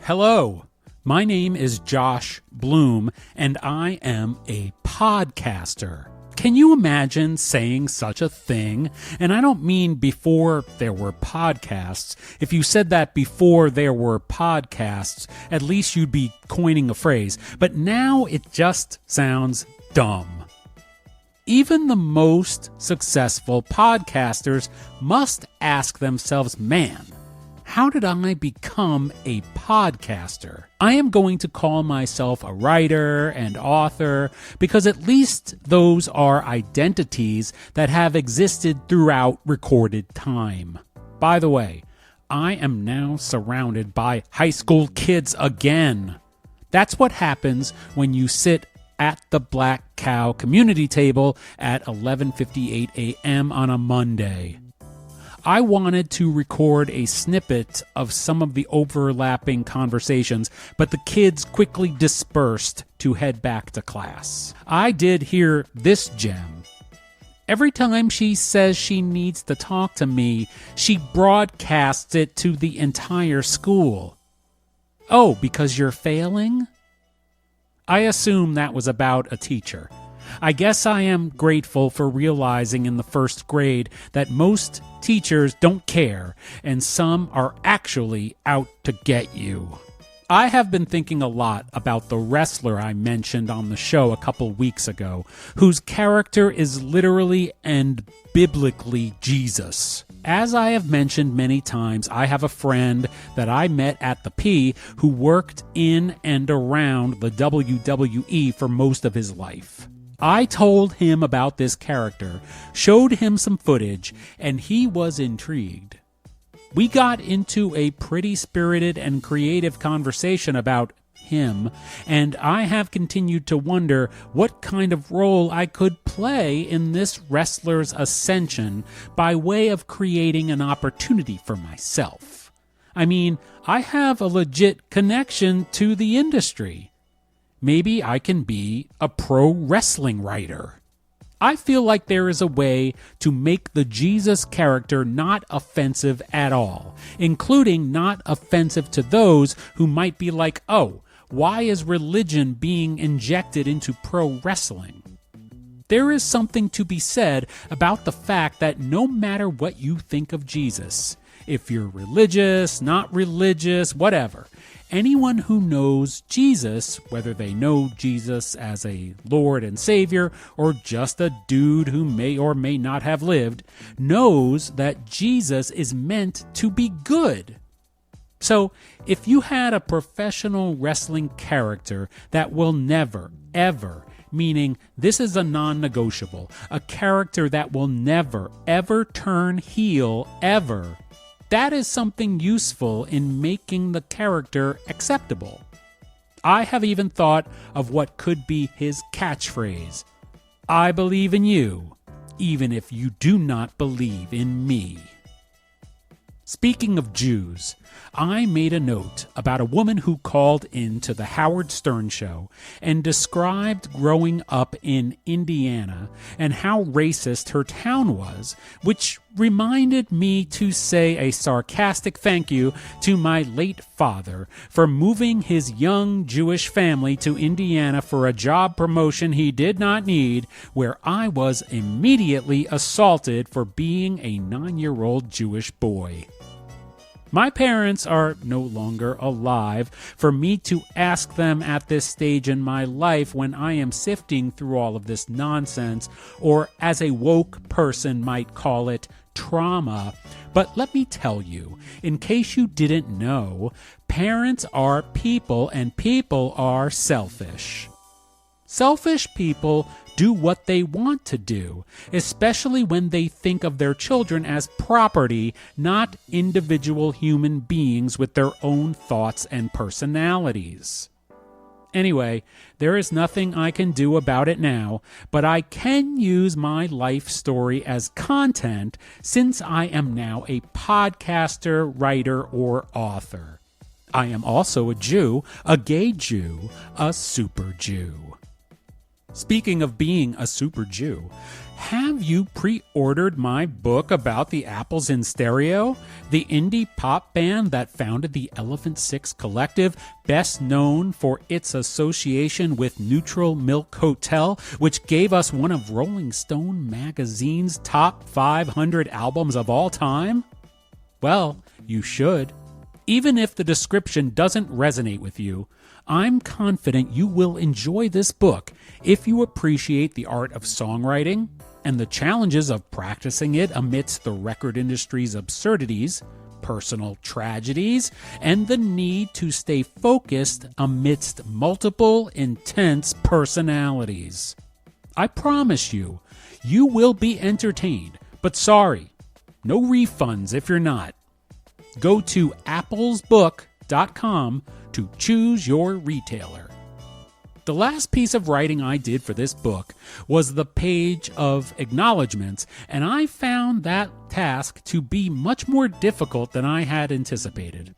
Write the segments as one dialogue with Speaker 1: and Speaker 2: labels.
Speaker 1: Hello, my name is Josh Bloom, and I am a podcaster. Can you imagine saying such a thing? And I don't mean before there were podcasts. If you said that before there were podcasts, at least you'd be coining a phrase. But now it just sounds dumb. Even the most successful podcasters must ask themselves, man, how did I become a podcaster? I am going to call myself a writer and author because at least those are identities that have existed throughout recorded time. By the way, I am now surrounded by high school kids again. That's what happens when you sit at the Black Cow community table at 11:58 a.m. on a Monday. I wanted to record a snippet of some of the overlapping conversations, but the kids quickly dispersed to head back to class. I did hear this gem. Every time she says she needs to talk to me, she broadcasts it to the entire school. Oh, because you're failing? I assume that was about a teacher. I guess I am grateful for realizing in the first grade that most teachers don't care, and some are actually out to get you. I have been thinking a lot about the wrestler I mentioned on the show a couple weeks ago, whose character is literally and biblically Jesus. As I have mentioned many times, I have a friend that I met at the P who worked in and around the WWE for most of his life. I told him about this character, showed him some footage, and he was intrigued. We got into a pretty spirited and creative conversation about him, and I have continued to wonder what kind of role I could play in this wrestler's ascension by way of creating an opportunity for myself. I mean, I have a legit connection to the industry. Maybe I can be a pro wrestling writer. I feel like there is a way to make the Jesus character not offensive at all, including not offensive to those who might be like, oh, why is religion being injected into pro wrestling? There is something to be said about the fact that no matter what you think of Jesus, if you're religious, not religious, whatever, anyone who knows Jesus, whether they know Jesus as a Lord and Savior or just a dude who may or may not have lived, knows that Jesus is meant to be good. So, if you had a professional wrestling character that will never, ever, meaning this is a non-negotiable, a character that will never, ever turn heel, ever, that is something useful in making the character acceptable. I have even thought of what could be his catchphrase. I believe in you, even if you do not believe in me. Speaking of Jews, I made a note about a woman who called into the Howard Stern show and described growing up in Indiana and how racist her town was, which reminded me to say a sarcastic thank you to my late father for moving his young Jewish family to Indiana for a job promotion he did not need, where I was immediately assaulted for being a 9-year-old Jewish boy. My parents are no longer alive for me to ask them at this stage in my life when I am sifting through all of this nonsense, or as a woke person might call it, trauma. But let me tell you, in case you didn't know, parents are people and people are selfish. Selfish people do what they want to do, especially when they think of their children as property, not individual human beings with their own thoughts and personalities. Anyway, there is nothing I can do about it now, but I can use my life story as content since I am now a podcaster, writer, or author. I am also a Jew, a gay Jew, a super Jew. Speaking of being a super Jew, have you pre-ordered my book about the Apples in Stereo, the indie pop band that founded the Elephant Six Collective, best known for its association with Neutral Milk Hotel, which gave us one of Rolling Stone magazine's top 500 albums of all time? Well, you should. Even if the description doesn't resonate with you, I'm confident you will enjoy this book if you appreciate the art of songwriting and the challenges of practicing it amidst the record industry's absurdities, personal tragedies, and the need to stay focused amidst multiple intense personalities. I promise you, you will be entertained, but sorry, no refunds if you're not. Go to applesbook.com to choose your retailer. The last piece of writing I did for this book was the page of acknowledgments, and I found that task to be much more difficult than I had anticipated.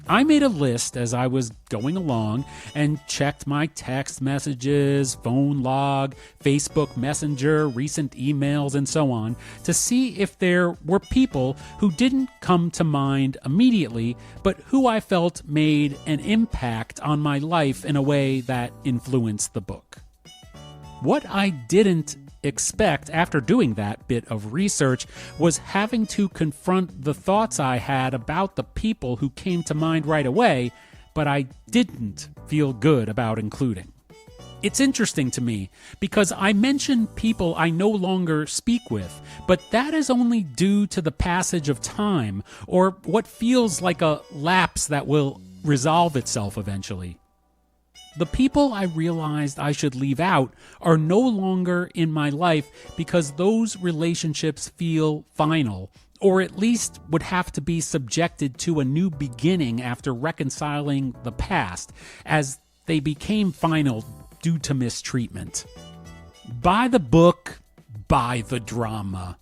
Speaker 1: I made a list as I was going along and checked my text messages, phone log, Facebook Messenger, recent emails, and so on to see if there were people who didn't come to mind immediately, but who I felt made an impact on my life in a way that influenced the book. What I didn't expect after doing that bit of research was having to confront the thoughts I had about the people who came to mind right away, but I didn't feel good about including. It's interesting to me because I mention people I no longer speak with, but that is only due to the passage of time or what feels like a lapse that will resolve itself eventually. The people I realized I should leave out are no longer in my life because those relationships feel final, or at least would have to be subjected to a new beginning after reconciling the past, as they became final due to mistreatment. Buy the book, buy the drama.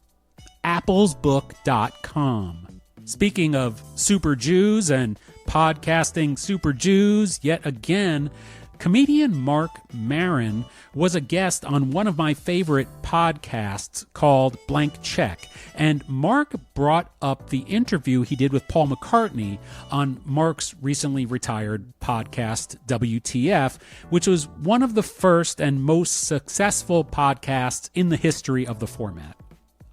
Speaker 1: Applesbook.com. Speaking of super Jews and podcasting super Jews, yet again, comedian Mark Maron was a guest on one of my favorite podcasts called Blank Check, and Mark brought up the interview he did with Paul McCartney on Mark's recently retired podcast, WTF, which was one of the first and most successful podcasts in the history of the format.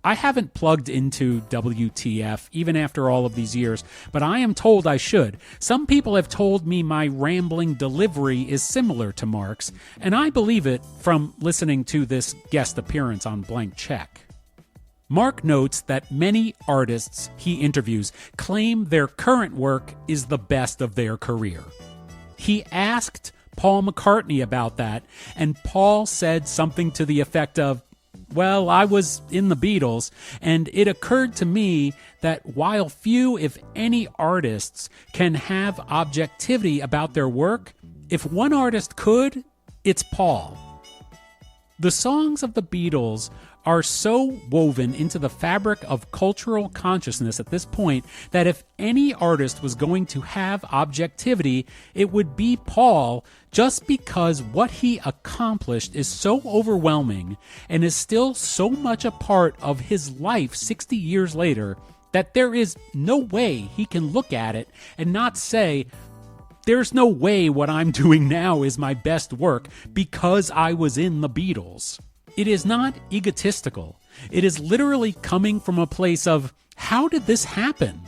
Speaker 1: I haven't plugged into WTF even after all of these years, but I am told I should. Some people have told me my rambling delivery is similar to Mark's, and I believe it from listening to this guest appearance on Blank Check. Mark notes that many artists he interviews claim their current work is the best of their career. He asked Paul McCartney about that, and Paul said something to the effect of, "Well, I was in the Beatles, and it occurred to me that while few, if any, artists can have objectivity about their work, if one artist could, it's Paul." The songs of the Beatles are so woven into the fabric of cultural consciousness at this point that if any artist was going to have objectivity, it would be Paul, just because what he accomplished is so overwhelming and is still so much a part of his life 60 years later that there is no way he can look at it and not say, "There's no way what I'm doing now is my best work because I was in the Beatles." It is not egotistical. It is literally coming from a place of, how did this happen?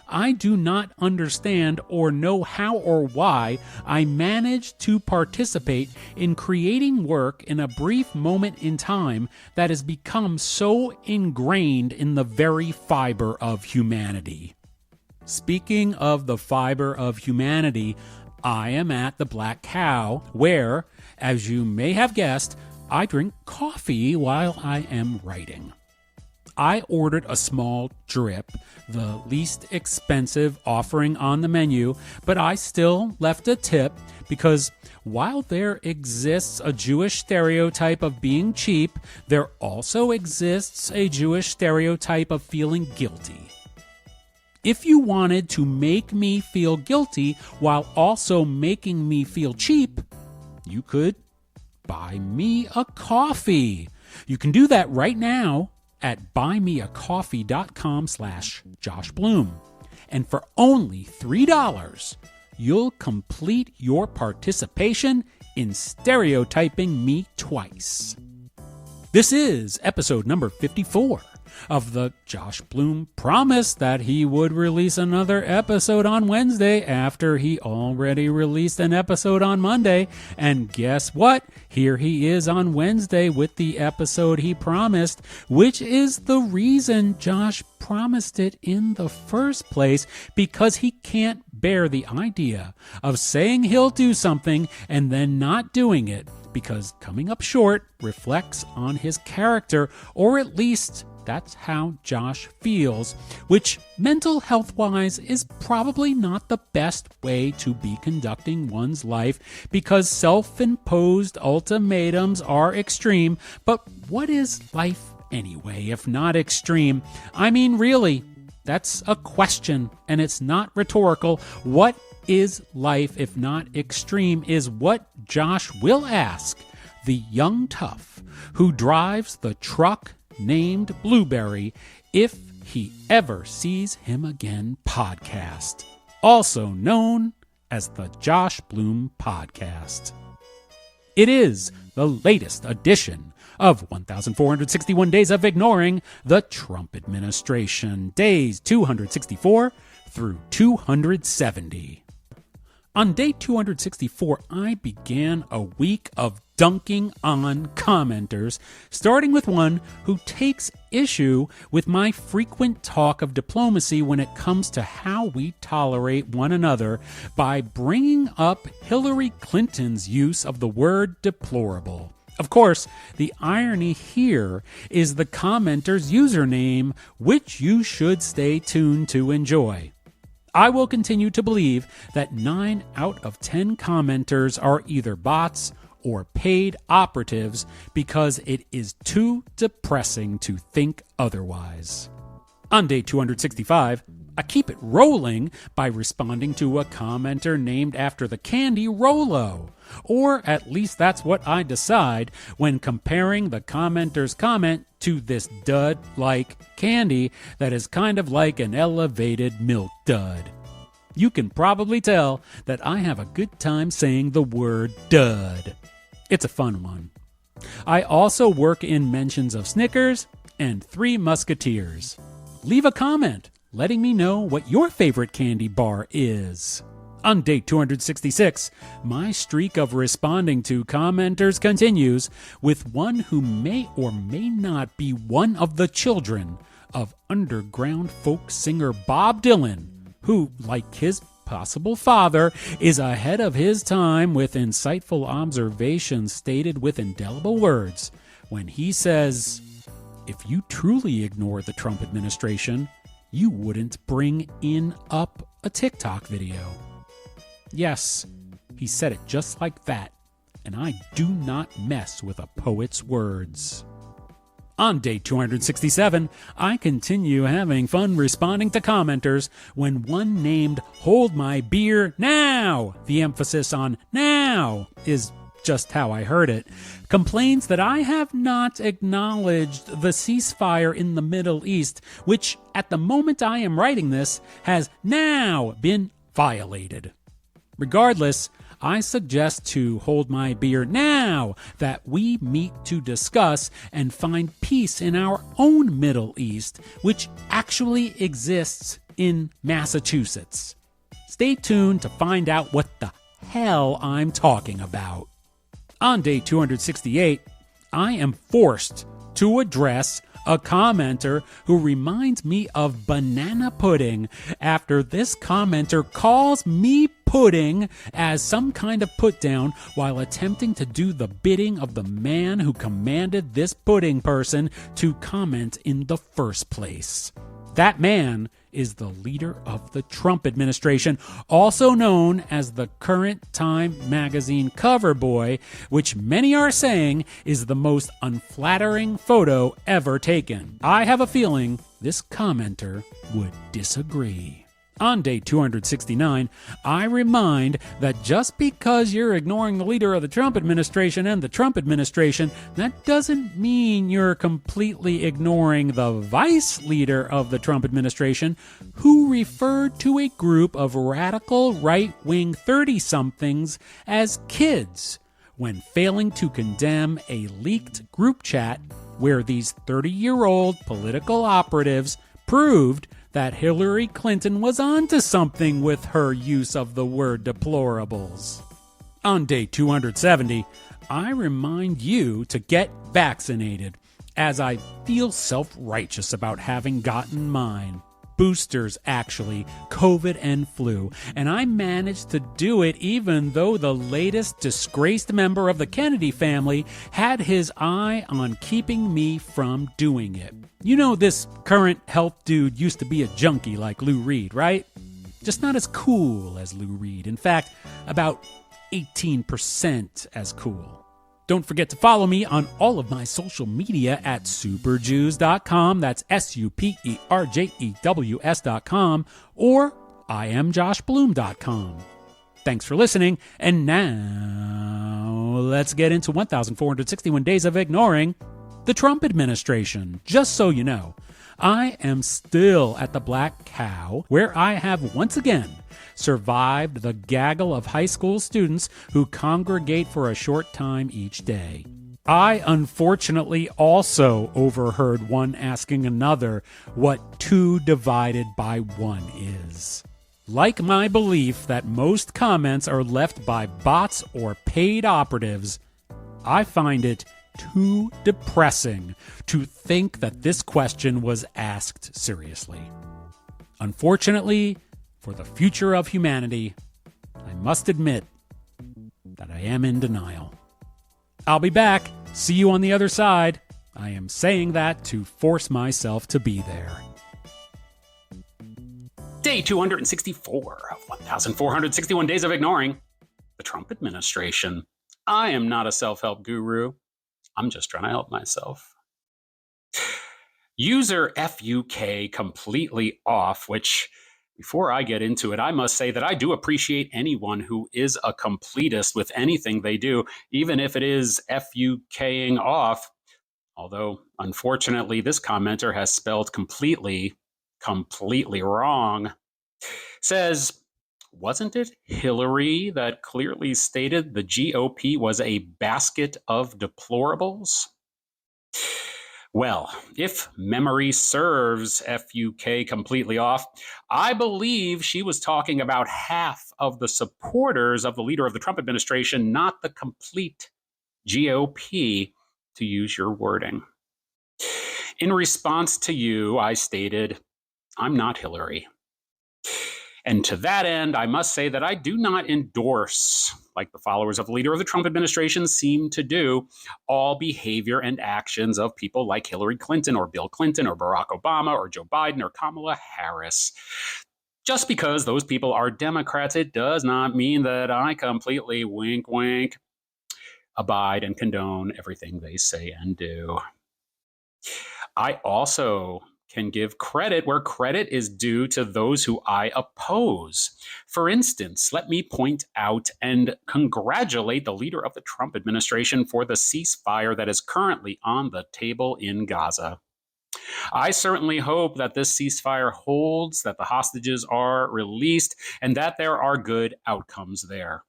Speaker 1: I do not understand or know how or why I managed to participate in creating work in a brief moment in time that has become so ingrained in the very fiber of humanity. Speaking of the fiber of humanity, I am at the Black Cow, where, as you may have guessed, I drink coffee while I am writing. I ordered a small drip, the least expensive offering on the menu, but I still left a tip because while there exists a Jewish stereotype of being cheap, there also exists a Jewish stereotype of feeling guilty. If you wanted to make me feel guilty while also making me feel cheap, you could buy me a coffee. You can do that right now at buymeacoffee.com/Josh Bloom. And for only $3, you'll complete your participation in stereotyping me twice. This is episode number 54 of the Josh Bloom promise that he would release another episode on Wednesday after he already released an episode on Monday. And guess what? Here he is on Wednesday with the episode he promised, which is the reason Josh promised it in the first place, because he can't bear the idea of saying he'll do something and then not doing it, because coming up short reflects on his character, or at least that's how Josh feels, which mental health-wise is probably not the best way to be conducting one's life, because self-imposed ultimatums are extreme. But what is life anyway, if not extreme? I mean, really, that's a question, and it's not rhetorical. What is life if not extreme is what Josh will ask the young tough who drives the truck named Blueberry if he ever sees him again podcast, also known as the Josh Bloom Podcast. It is the latest edition of 1,461 Days of Ignoring the Trump Administration, days 264 through 270. On day 264, I began a week of dunking on commenters, starting with one who takes issue with my frequent talk of diplomacy when it comes to how we tolerate one another by bringing up Hillary Clinton's use of the word deplorable. Of course, the irony here is the commenter's username, which you should stay tuned to enjoy. I will continue to believe that 9 out of 10 commenters are either bots or paid operatives, because it is too depressing to think otherwise. On day 265, I keep it rolling by responding to a commenter named after the candy Rolo. Or at least that's what I decide when comparing the commenter's comment to this dud-like candy that is kind of like an elevated Milk Dud. You can probably tell that I have a good time saying the word dud. It's a fun one. I also work in mentions of Snickers and 3 Musketeers. Leave a comment letting me know what your favorite candy bar is. On day 266, my streak of responding to commenters continues with one who may or may not be one of the children of underground folk singer Bob Dylan, who, like his possible father, is ahead of his time with insightful observations stated with indelible words when he says, "If you truly ignore the Trump administration, you wouldn't bring up a TikTok video." Yes, he said it just like that, and I do not mess with a poet's words. On day 267, I continue having fun responding to commenters when one named Hold My Beer Now, the emphasis on now is just how I heard it, complains that I have not acknowledged the ceasefire in the Middle East, which at the moment I am writing this has now been violated. Regardless, I suggest to Hold My Beer Now that we meet to discuss and find peace in our own Middle East, which actually exists in Massachusetts. Stay tuned to find out what the hell I'm talking about. On day 268, I am forced to address a commenter who reminds me of banana pudding after this commenter calls me pudding as some kind of put down while attempting to do the bidding of the man who commanded this pudding person to comment in the first place. That man is the leader of the Trump administration, also known as the current Time magazine cover boy, which many are saying is the most unflattering photo ever taken. I have a feeling this commenter would disagree. On day 269, I remind that just because you're ignoring the leader of the Trump administration and the Trump administration, that doesn't mean you're completely ignoring the vice leader of the Trump administration, who referred to a group of radical right-wing 30-somethings as kids when failing to condemn a leaked group chat where these 30-year-old political operatives proved that Hillary Clinton was onto something with her use of the word deplorables. On day 270, I remind you to get vaccinated, as I feel self-righteous about having gotten mine. Boosters, actually, COVID and flu, and I managed to do it even though the latest disgraced member of the Kennedy family had his eye on keeping me from doing it. You know, this current health dude used to be a junkie like Lou Reed, right? Just not as cool as Lou Reed. In fact, about 18% as cool. Don't forget to follow me on all of my social media at superjews.com. That's superjerjews.com, or IamJoshBloom.com. Thanks for listening, and now let's get into 1,461 Days of Ignoring the Trump administration. Just so you know, I am still at the Black Cow, where I have once again survived the gaggle of high school students who congregate for a short time each day. I unfortunately also overheard one asking another what 2 divided by 1 is. Like my belief that most comments are left by bots or paid operatives, I find it too depressing to think that this question was asked seriously. Unfortunately, for the future of humanity, I must admit that I am in denial. I'll be back. See you on the other side. I am saying that to force myself to be there. Day 264 of 1,461 Days of Ignoring the Trump administration. I am not a self-help guru. I'm just trying to help myself. User FUK completely off, which, before I get into it, I must say that I do appreciate anyone who is a completist with anything they do, even if it is FUKing off. Although, unfortunately, this commenter has spelled completely wrong. Says, wasn't it Hillary that clearly stated the GOP was a basket of deplorables? Well, if memory serves FUK completely off, I believe she was talking about half of the supporters of the leader of the Trump administration, not the complete GOP, to use your wording. In response to you, I stated, I'm not Hillary. And to that end, I must say that I do not endorse, like the followers of the leader of the Trump administration seem to do, all behavior and actions of people like Hillary Clinton or Bill Clinton or Barack Obama or Joe Biden or Kamala Harris. Just because those people are Democrats, it does not mean that I completely wink, wink, abide and condone everything they say and do. I also can give credit where credit is due to those who I oppose. For instance, let me point out and congratulate the leader of the Trump administration for the ceasefire that is currently on the table in Gaza. I certainly hope that this ceasefire holds, that the hostages are released, and that there are good outcomes there.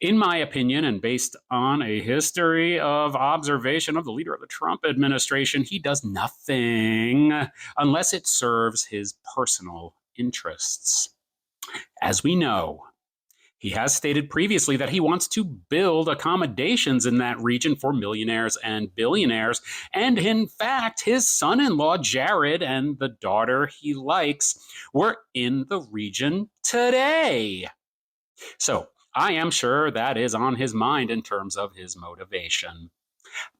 Speaker 1: In my opinion, and based on a history of observation of the leader of the Trump administration, he does nothing unless it serves his personal interests. As we know, he has stated previously that he wants to build accommodations in that region for millionaires and billionaires. And in fact, his son-in-law, Jared, and the daughter he likes were in the region today. So I am sure that is on his mind in terms of his motivation.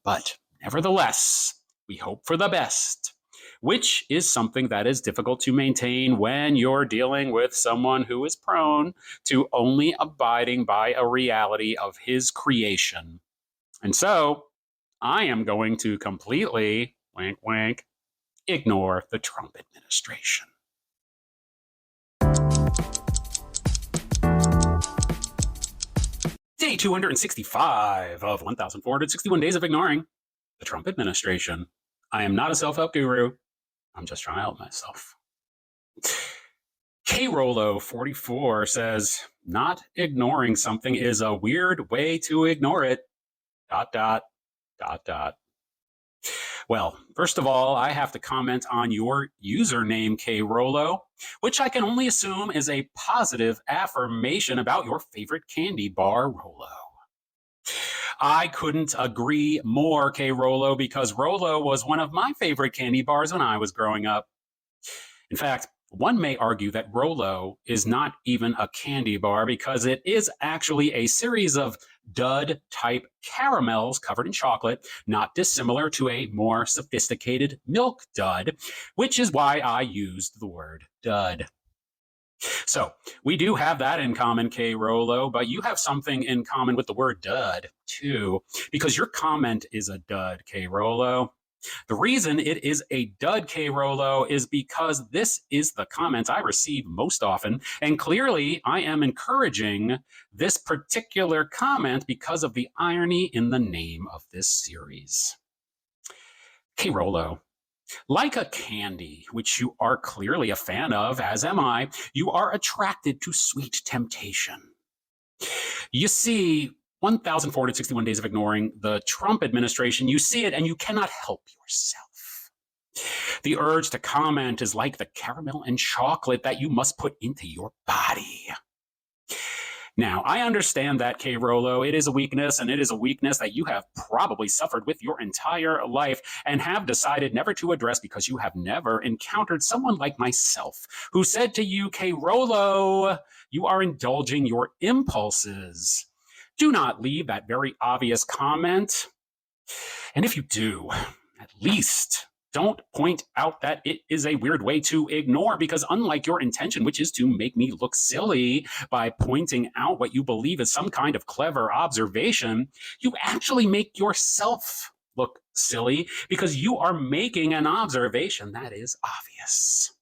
Speaker 1: But nevertheless, we hope for the best, which is something that is difficult to maintain when you're dealing with someone who is prone to only abiding by a reality of his creation. And so I am going to completely, wink, wink, ignore the Trump administration. Day 265 of 1,461 Days of Ignoring the Trump Administration. I am not a self-help guru. I'm just trying to help myself. Rolo 44 says, not ignoring something is a weird way to ignore it. ... Well, first of all, I have to comment on your username, Rolo, which I can only assume is a positive affirmation about your favorite candy bar, Rolo. I couldn't agree more, Rolo, because Rolo was one of my favorite candy bars when I was growing up. In fact, one may argue that Rolo is not even a candy bar because it is actually a series of dud-type caramels covered in chocolate, not dissimilar to a more sophisticated Milk Dud, which is why I used the word dud. So we do have that in common, Rolo, but you have something in common with the word dud, too, because your comment is a dud, Rolo. The reason it is a dud, Rolo, is because this is the comment I receive most often, and clearly I am encouraging this particular comment because of the irony in the name of this series. Rolo, like a candy, which you are clearly a fan of, as am I, you are attracted to sweet temptation. You see 1,461 Days of Ignoring the Trump Administration, you see it and you cannot help yourself. The urge to comment is like the caramel and chocolate that you must put into your body. Now, I understand that, Rolo, it is a weakness, and it is a weakness that you have probably suffered with your entire life and have decided never to address because you have never encountered someone like myself who said to you, Rolo, you are indulging your impulses. Do not leave that very obvious comment. And if you do, at least don't point out that it is a weird way to ignore, because unlike your intention, which is to make me look silly by pointing out what you believe is some kind of clever observation, you actually make yourself look silly because you are making an observation that is obvious.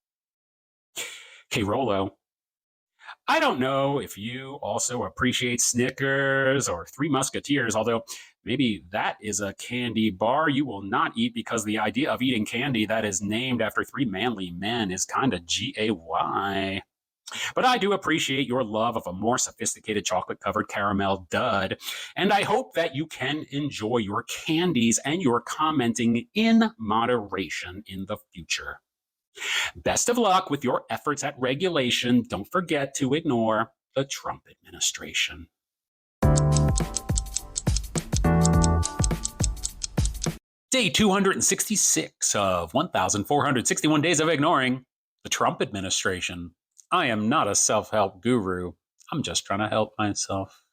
Speaker 1: Rolo, I don't know if you also appreciate Snickers or Three Musketeers, although maybe that is a candy bar you will not eat because the idea of eating candy that is named after three manly men is kind of gay. But I do appreciate your love of a more sophisticated chocolate-covered caramel dud, and I hope that you can enjoy your candies and your commenting in moderation in the future. Best of luck with your efforts at regulation. Don't forget to ignore the Trump administration. Day 266 of 1,461 Days of Ignoring the Trump administration. I am not a self-help guru. I'm just trying to help myself.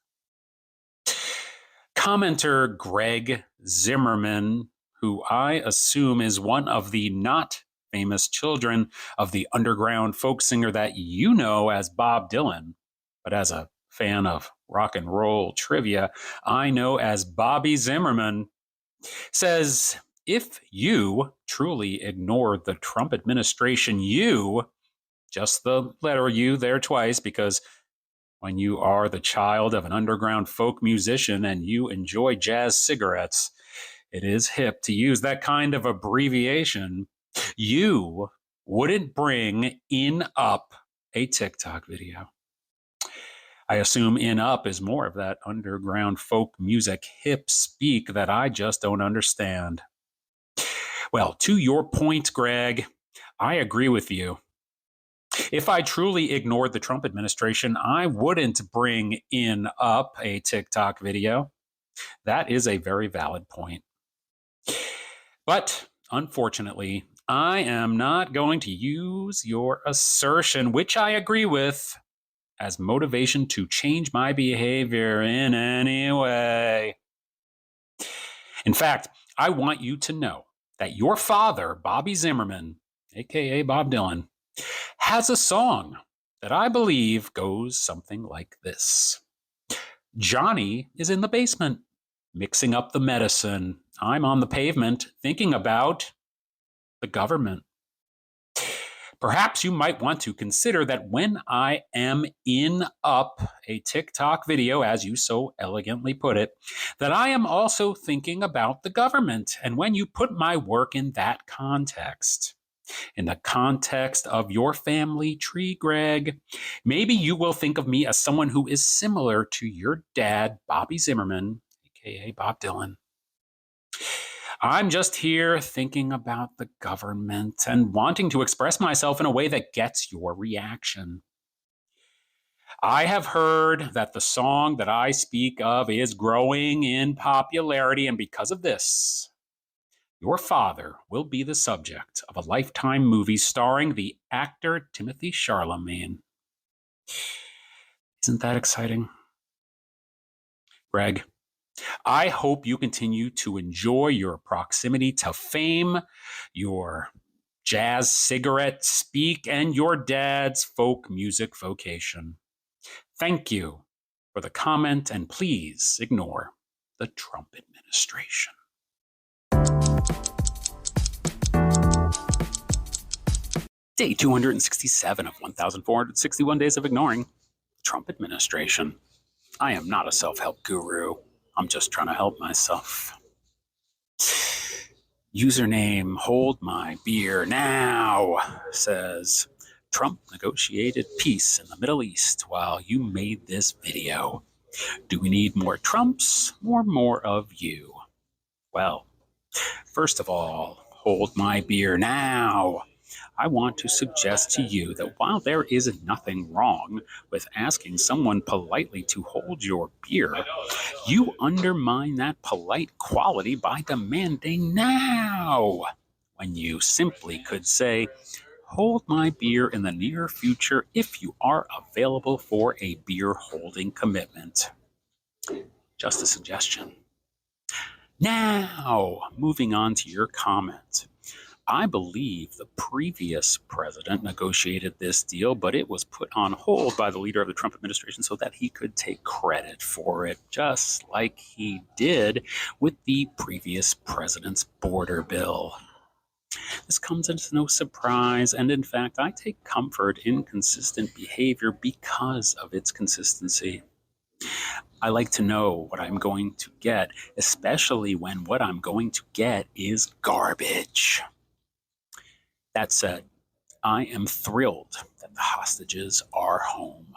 Speaker 1: Commenter Greg Zimmerman, who I assume is one of the not famous children of the underground folk singer that you know as Bob Dylan, but as a fan of rock and roll trivia, I know as Bobby Zimmerman, says, if you truly ignore the Trump administration, you, just the letter U there twice, because when you are the child of an underground folk musician and you enjoy jazz cigarettes, it is hip to use that kind of abbreviation. You wouldn't bring in up a TikTok video. I assume in up is more of that underground folk music hip speak that I just don't understand. Well, to your point, Greg, I agree with you. If I truly ignored the Trump administration, I wouldn't bring in up a TikTok video. That is a very valid point. But unfortunately, I am not going to use your assertion, which I agree with, as motivation to change my behavior in any way. In fact, I want you to know that your father, Bobby Zimmerman, aka Bob Dylan, has a song that I believe goes something like this. Johnny is in the basement, mixing up the medicine. I'm on the pavement, thinking about the government. Perhaps you might want to consider that when I am in up a TikTok video, as you so elegantly put it, that I am also thinking about the government. And when you put my work in that context, in the context of your family tree, Greg, maybe you will think of me as someone who is similar to your dad, Bobby Zimmerman, aka Bob Dylan. I'm just here thinking about the government and wanting to express myself in a way that gets your reaction. I have heard that the song that I speak of is growing in popularity, and because of this, your father will be the subject of a Lifetime movie starring the actor Timothy Chalamet. Isn't that exciting? Greg, I hope you continue to enjoy your proximity to fame, your jazz cigarette speak, and your dad's folk music vocation. Thank you for the comment, and please ignore the Trump administration. Day 267 of 1,461 days of ignoring the Trump administration. I am not a self-help guru. I'm just trying to help myself. Username Hold My Beer Now says, Trump negotiated peace in the Middle East while you made this video. Do we need more Trumps or more of you? Well, first of all, hold my beer now. I want to suggest to you that while there is nothing wrong with asking someone politely to hold your beer, you undermine that polite quality by demanding now, when you simply could say, hold my beer in the near future if you are available for a beer holding commitment. Just a suggestion. Now, moving on to your comment. I believe the previous president negotiated this deal, but it was put on hold by the leader of the Trump administration so that he could take credit for it, just like he did with the previous president's border bill. This comes as no surprise, and in fact, I take comfort in consistent behavior because of its consistency. I like to know what I'm going to get, especially when what I'm going to get is garbage. That said, I am thrilled that the hostages are home.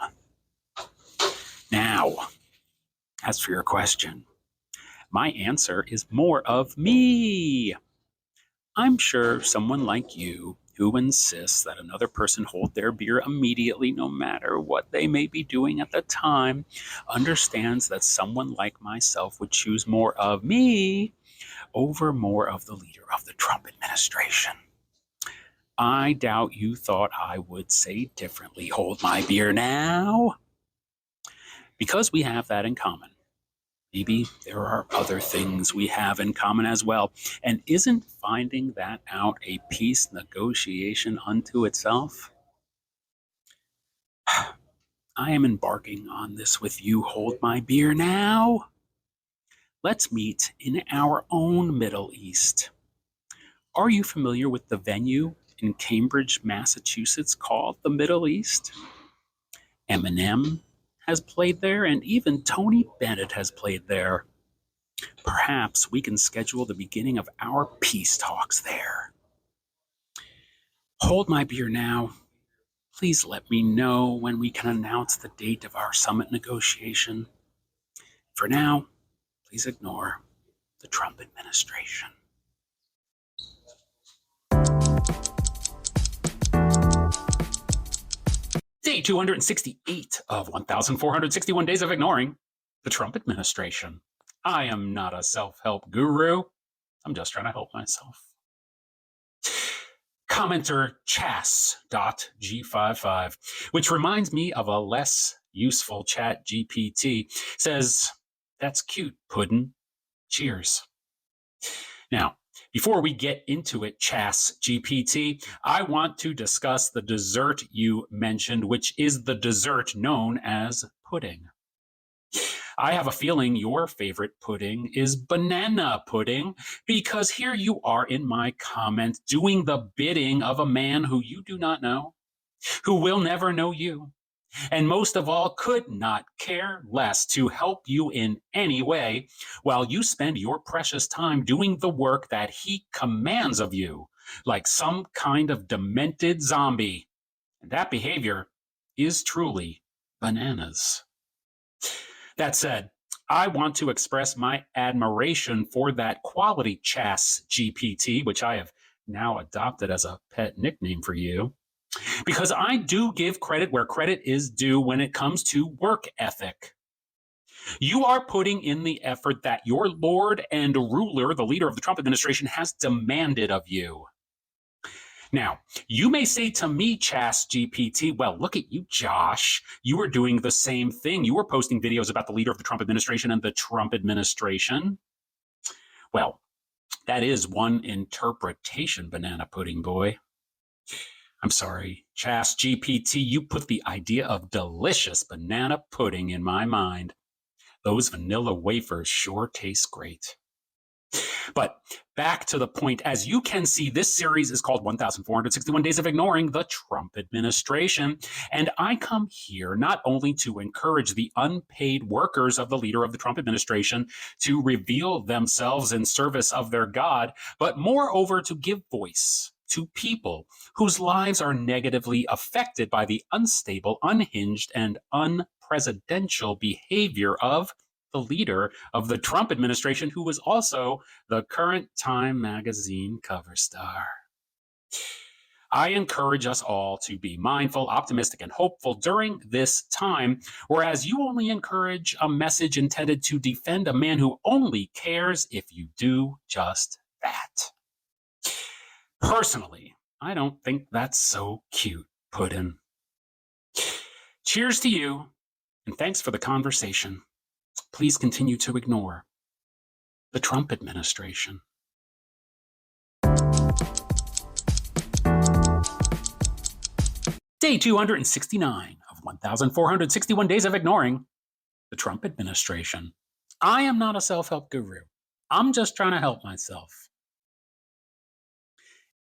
Speaker 1: Now, as for your question, my answer is more of me. I'm sure someone like you who insists that another person hold their beer immediately, no matter what they may be doing at the time, understands that someone like myself would choose more of me over more of the leader of the Trump administration. I doubt you thought I would say differently. Hold my beer now. Because we have that in common, maybe there are other things we have in common as well. And isn't finding that out a peace negotiation unto itself? I am embarking on this with you. Hold my beer now. Let's meet in our own Middle East. Are you familiar with the venue in Cambridge, Massachusetts called the Middle East? Eminem has played there, and even Tony Bennett has played there. Perhaps we can schedule the beginning of our peace talks there. Hold my beer now. Please let me know when we can announce the date of our summit negotiation. For now, please ignore the Trump administration. Day 268 of 1,461 days of ignoring the Trump administration. I am not a self-help guru. I'm just trying to help myself. Commenter chas.g55, which reminds me of a less useful chat GPT, says, that's cute, Puddin'. Cheers. Now, before we get into it, Chas GPT, I want to discuss the dessert you mentioned, which is the dessert known as pudding. I have a feeling your favorite pudding is banana pudding because here you are in my comment doing the bidding of a man who you do not know, who will never know you, and most of all, could not care less to help you in any way while you spend your precious time doing the work that he commands of you, like some kind of demented zombie. And that behavior is truly bananas. That said, I want to express my admiration for that quality chas GPT, which I have now adopted as a pet nickname for you, because I do give credit where credit is due when it comes to work ethic. You are putting in the effort that your lord and ruler, the leader of the Trump administration, has demanded of you. Now, you may say to me, Chas GPT, well, look at you, Josh. You were doing the same thing. You were posting videos about the leader of the Trump administration and the Trump administration. Well, that is one interpretation, banana pudding boy. I'm sorry, Chas GPT, you put the idea of delicious banana pudding in my mind. Those vanilla wafers sure taste great. But back to the point, as you can see, this series is called 1,461 Days of Ignoring the Trump Administration. And I come here not only to encourage the unpaid workers of the leader of the Trump administration to reveal themselves in service of their God, but moreover to give voice to people whose lives are negatively affected by the unstable, unhinged, and unpresidential behavior of the leader of the Trump administration, who was also the current Time magazine cover star. I encourage us all to be mindful, optimistic, and hopeful during this time, whereas you only encourage a message intended to defend a man who only cares if you do just that. Personally, I don't think that's so cute, Puddin'. Cheers to you, and thanks for the conversation. Please continue to ignore the Trump administration. Day 269 of 1,461 Days of Ignoring the Trump administration. I am not a self-help guru. I'm just trying to help myself.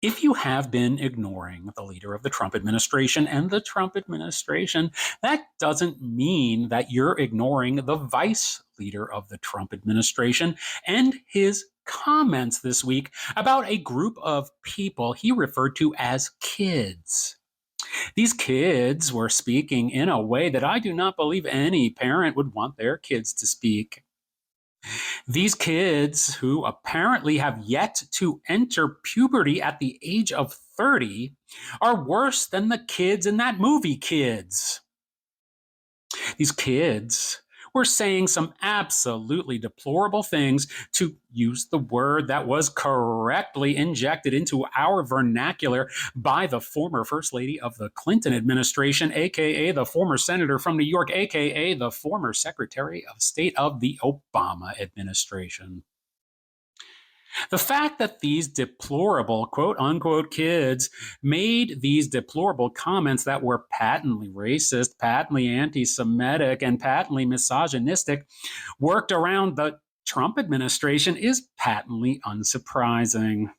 Speaker 1: If you have been ignoring the leader of the Trump administration and the Trump administration, that doesn't mean that you're ignoring the vice leader of the Trump administration and his comments this week about a group of people he referred to as kids. These kids were speaking in a way that I do not believe any parent would want their kids to speak. These kids, who apparently have yet to enter puberty at the age of 30, are worse than the kids in that movie Kids. These kids were saying some absolutely deplorable things, to use the word that was correctly injected into our vernacular by the former First Lady of the Clinton administration, aka the former senator from New York, aka the former Secretary of State of the Obama administration. The fact that these deplorable, quote unquote, kids made these deplorable comments that were patently racist, patently anti Semitic, and patently misogynistic worked around the Trump administration is patently unsurprising.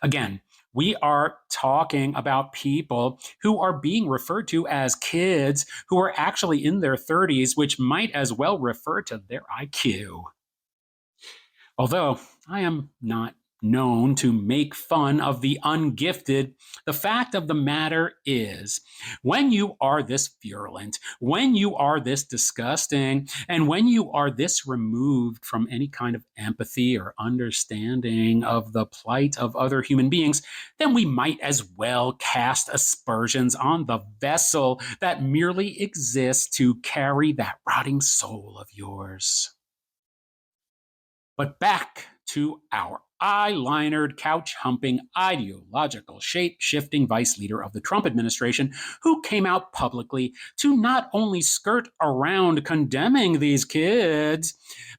Speaker 1: Again, we are talking about people who are being referred to as kids who are actually in their 30s, which might as well refer to their IQ. Although I am not known to make fun of the ungifted, the fact of the matter is, when you are this virulent, when you are this disgusting, and when you are this removed from any kind of empathy or understanding of the plight of other human beings, then we might as well cast aspersions on the vessel that merely exists to carry that rotting soul of yours. But back to our eye-linered, couch-humping, ideological, shape-shifting vice leader of the Trump administration, who came out publicly to not only skirt around condemning these kids,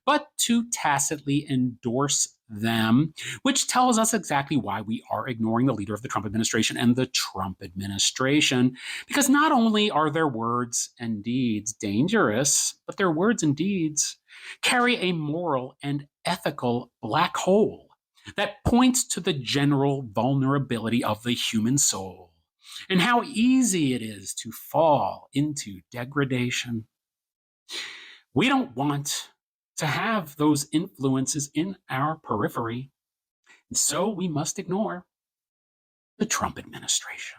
Speaker 1: but to tacitly endorse them, which tells us exactly why we are ignoring the leader of the Trump administration and the Trump administration. Because not only are their words and deeds dangerous, but their words and deeds carry a moral and ethical black hole that points to the general vulnerability of the human soul and how easy it is to fall into degradation. We don't want to have those influences in our periphery, and so we must ignore the Trump administration.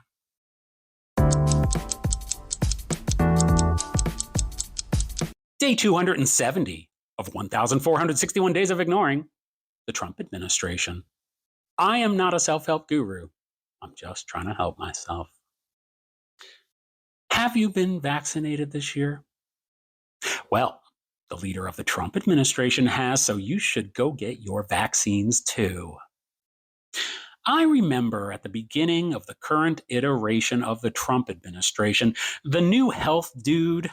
Speaker 1: Day 270 of 1,461 days of ignoring the Trump administration. I am not a self-help guru. I'm just trying to help myself. Have you been vaccinated this year? Well, the leader of the Trump administration has, so you should go get your vaccines too. I remember at the beginning of the current iteration of the Trump administration, the new health dude,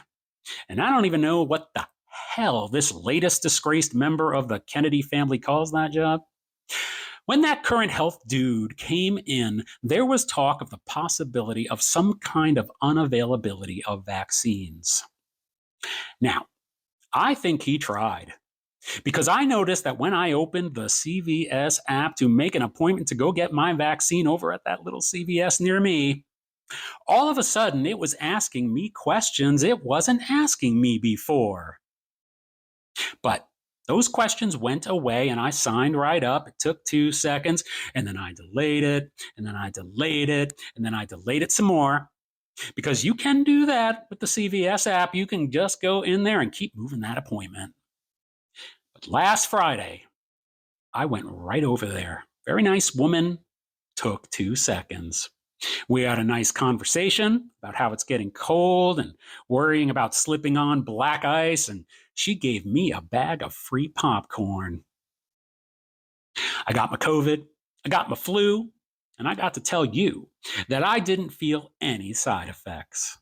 Speaker 1: and I don't even know what the hell this latest disgraced member of the Kennedy family calls that job. When that current health dude came in, there was talk of the possibility of some kind of unavailability of vaccines. Now, I think he tried, because I noticed that when I opened the CVS app to make an appointment to go get my vaccine over at that little CVS near me, all of a sudden it was asking me questions it wasn't asking me before. But those questions went away and I signed right up. It took 2 seconds, and then I delayed it, and then I delayed it, and then I delayed it some more. Because you can do that with the CVS app. You can just go in there and keep moving that appointment. But last Friday, I went right over there. Very nice woman. Took 2 seconds. We had a nice conversation about how it's getting cold and worrying about slipping on black ice, and she gave me a bag of free popcorn. I got my COVID, I got my flu, and I got to tell you that I didn't feel any side effects.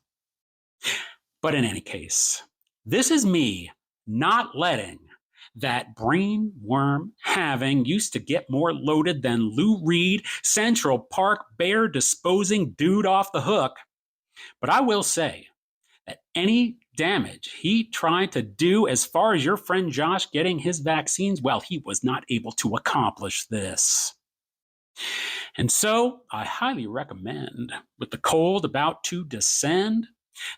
Speaker 1: But in any case, this is me not letting that brain worm having used to get more loaded than Lou Reed, Central Park bear disposing dude off the hook. But I will say that any damage he tried to do as far as your friend Josh getting his vaccines, well, he was not able to accomplish this. And so I highly recommend, with the cold about to descend,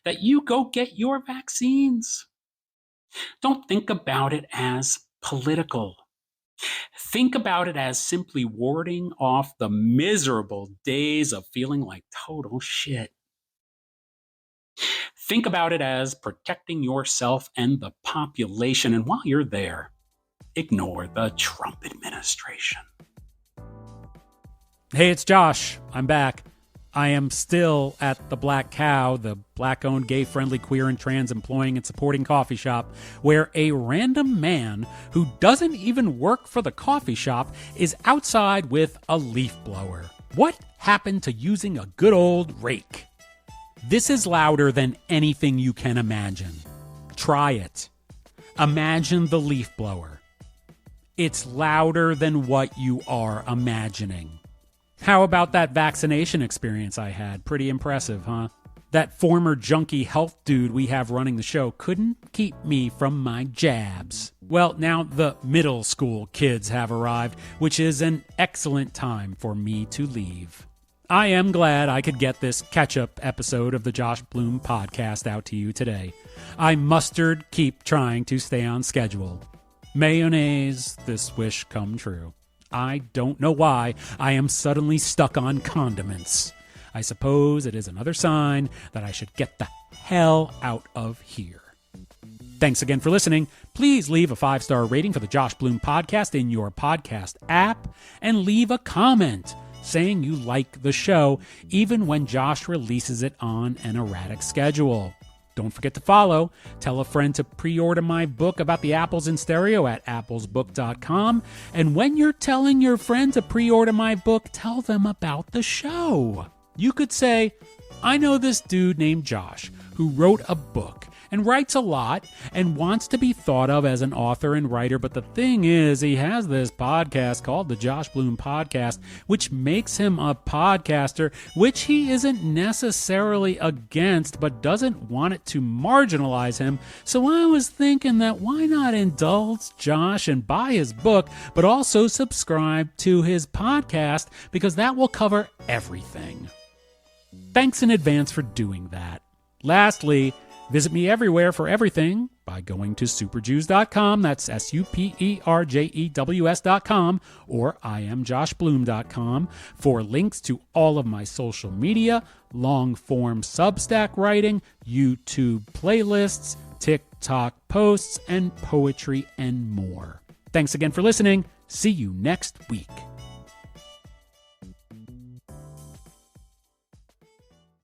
Speaker 1: that you go get your vaccines. Don't think about it as political. Think about it as simply warding off the miserable days of feeling like total shit. Think about it as protecting yourself and the population. And while you're there, ignore the Trump administration. Hey, it's Josh. I'm back. I am still at the Black Cow, the black-owned, gay-friendly, queer and trans employing and supporting coffee shop, where a random man who doesn't even work for the coffee shop is outside with a leaf blower. What happened to using a good old rake? This is louder than anything you can imagine. Try it. Imagine the leaf blower. It's louder than what you are imagining. How about that vaccination experience I had? Pretty impressive, huh? That former junkie health dude we have running the show couldn't keep me from my jabs. Well, now the middle school kids have arrived, which is an excellent time for me to leave. I am glad I could get this catch-up episode of the Josh Bloom podcast out to you today. I mustered keep trying to stay on schedule. Mayonnaise, this wish come true. I don't know why I am suddenly stuck on condiments. I suppose it is another sign that I should get the hell out of here. Thanks again for listening. Please leave a 5-star rating for the Josh Bloom podcast in your podcast app and leave a comment saying you like the show, even when Josh releases it on an erratic schedule. Don't forget to follow. Tell a friend to pre-order my book about the apples in stereo at applesbook.com. And when you're telling your friend to pre-order my book, tell them about the show. You could say, I know this dude named Josh who wrote a book, and writes a lot and wants to be thought of as an author and writer. But the thing is, he has this podcast called the Josh Bloom Podcast, which makes him a podcaster, which he isn't necessarily against, but doesn't want it to marginalize him. So I was thinking that why not indulge Josh and buy his book, but also subscribe to his podcast, because that will cover everything. Thanks in advance for doing that. Lastly, visit me everywhere for everything by going to superjews.com, that's superjews.com, or iamjoshbloom.com for links to all of my social media, long-form Substack writing, YouTube playlists, TikTok posts, and poetry and more. Thanks again for listening. See you next week.